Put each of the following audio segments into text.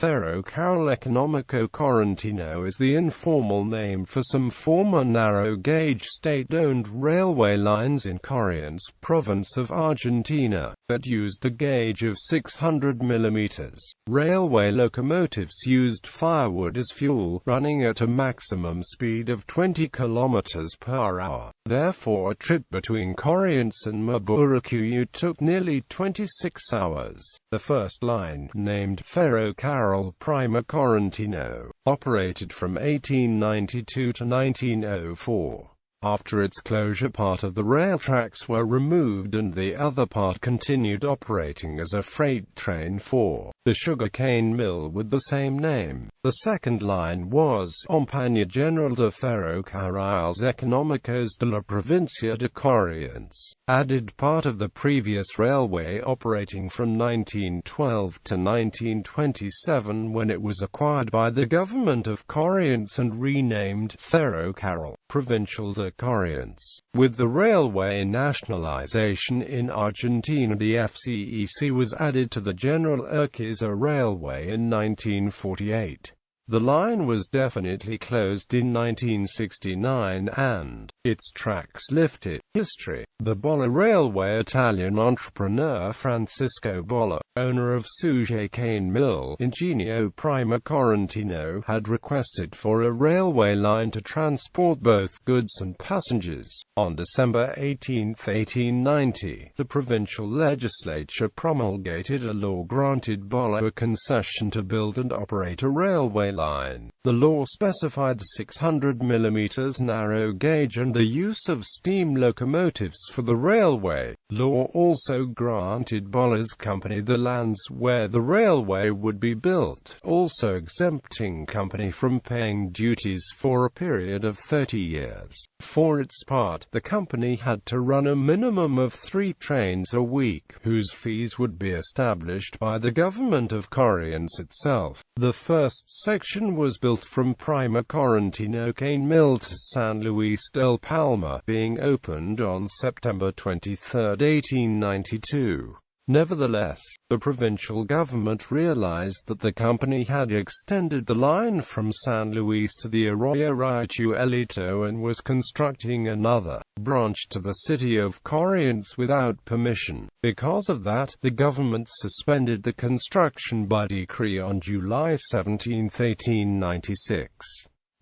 Ferrocarril Económico Correntino is the informal name for some former narrow-gauge state-owned railway lines in Corrientes Province of Argentina, that used a gauge of 600 mm. Railway locomotives used firewood as fuel, running at a maximum speed of 20 km per hour. Therefore, a trip between Corrientes and Mburucuyá took nearly 26 hours. The first line, named Ferrocarril Primer Correntino, operated from 1892 to 1904. After its closure, part of the rail tracks were removed and the other part continued operating as a freight train for the sugarcane mill with the same name. The second line was Compañía General de Ferrocarriles Económicos de la Provincia de Corrientes, added part of the previous railway operating from 1912 to 1927 when it was acquired by the government of Corrientes and renamed Ferrocarril Provincial de Corrientes. With the railway nationalization in Argentina, the FCEC was added to the General Urquiza Railway in 1948. The line was definitely closed in 1969 and its tracks lifted. History. The Bolla Railway. Italian entrepreneur Francisco Bolla, owner of sugarcane mill Ingegno Primer Correntino, had requested for a railway line to transport both goods and passengers. On December 18, 1890, the provincial legislature promulgated a law granted Bolla a concession to build and operate a railway line. The law specified 600 mm narrow gauge and the use of steam locomotives for the railway. Law also granted Bolla's company the lands where the railway would be built, also exempting company from paying duties for a period of 30 years. For its part, the company had to run a minimum of 3 trains a week, whose fees would be established by the government of Corrientes itself. The first section was built from Primer Correntino cane mill to San Luis del Palma, being opened on September 23, 1892. Nevertheless, the provincial government realized that the company had extended the line from San Luis to the Arroyo Riachuelito and was constructing another branch to the city of Corrientes without permission. Because of that, the government suspended the construction by decree on July 17, 1896.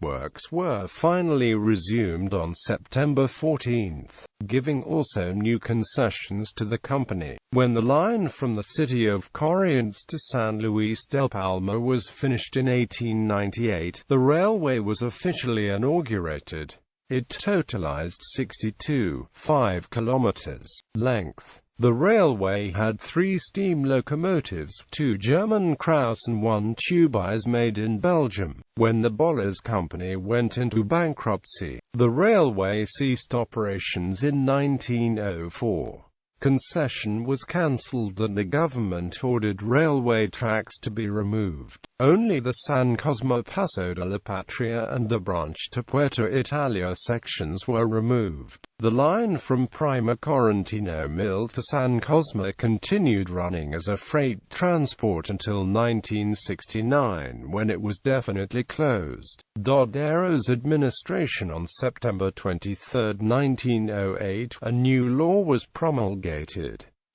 Works were finally resumed on September 14, giving also new concessions to the company. When the line from the city of Corrientes to San Luis del Palma was finished in 1898, the railway was officially inaugurated. It totalized 62.5 kilometers length. The railway had 3 steam locomotives, 2 German Krauss and 1 Tubize made in Belgium. When the Bolla's company went into bankruptcy, the railway ceased operations in 1904. Concession was cancelled and the government ordered railway tracks to be removed. Only the San Cosme Paso de la Patria and the branch to Puerto Italia sections were removed. The line from Primer Correntino mill to San Cosme continued running as a freight transport until 1969, when it was definitely closed. Dodero's administration. On September 23, 1908, a new law was promulgated.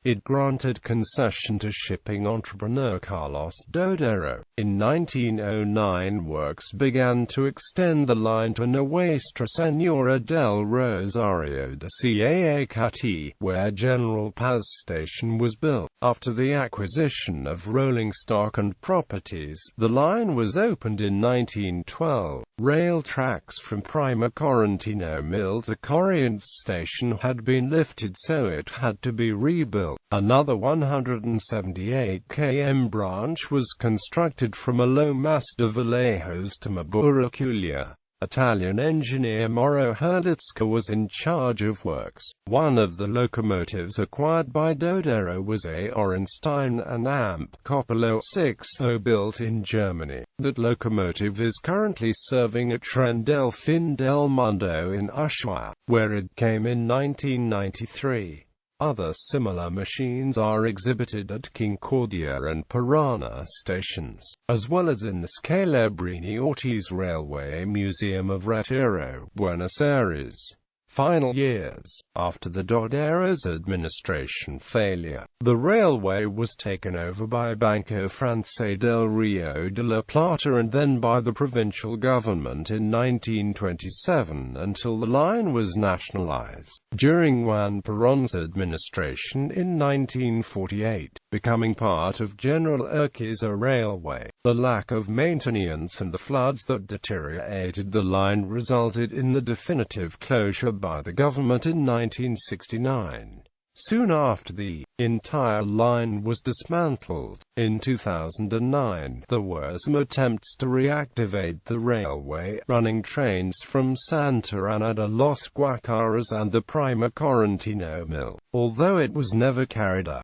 It granted concession to shipping entrepreneur Carlos Dodero. In 1909, works began to extend the line to Nuestra Señora del Rosario de Caacati, where General Paz Station was built. After the acquisition of rolling stock and properties, the line was opened in 1912. Rail tracks from Primer Correntino mill to Corrientes station had been lifted, so it had to be rebuilt. Another 178 km branch was constructed from Lomas de Vallejos to Mburucuyá. Italian engineer Mauro Hurlitzka was in charge of works. One of the locomotives acquired by Dodero was a Orenstein and Amp Coppolo 60 built in Germany. That locomotive is currently serving at Tren del Fin del Mundo in Ushuaia, where it came in 1993. Other similar machines are exhibited at Concordia and Parana stations, as well as in the Scalabrini Ortiz Railway Museum of Retiro, Buenos Aires. Final years. After the Dodera's administration failure, the railway was taken over by Banco Francés del Rio de la Plata and then by the provincial government in 1927 until the line was nationalized during Juan Perón's administration in 1948, becoming part of General Urquiza Railway. The lack of maintenance and the floods that deteriorated the line resulted in the definitive closure by the government in 1969. Soon after, the entire line was dismantled. In 2009, there were some attempts to reactivate the railway, running trains from Santa Ana de los Guacaras and the Primer Correntino mill, although it was never carried out.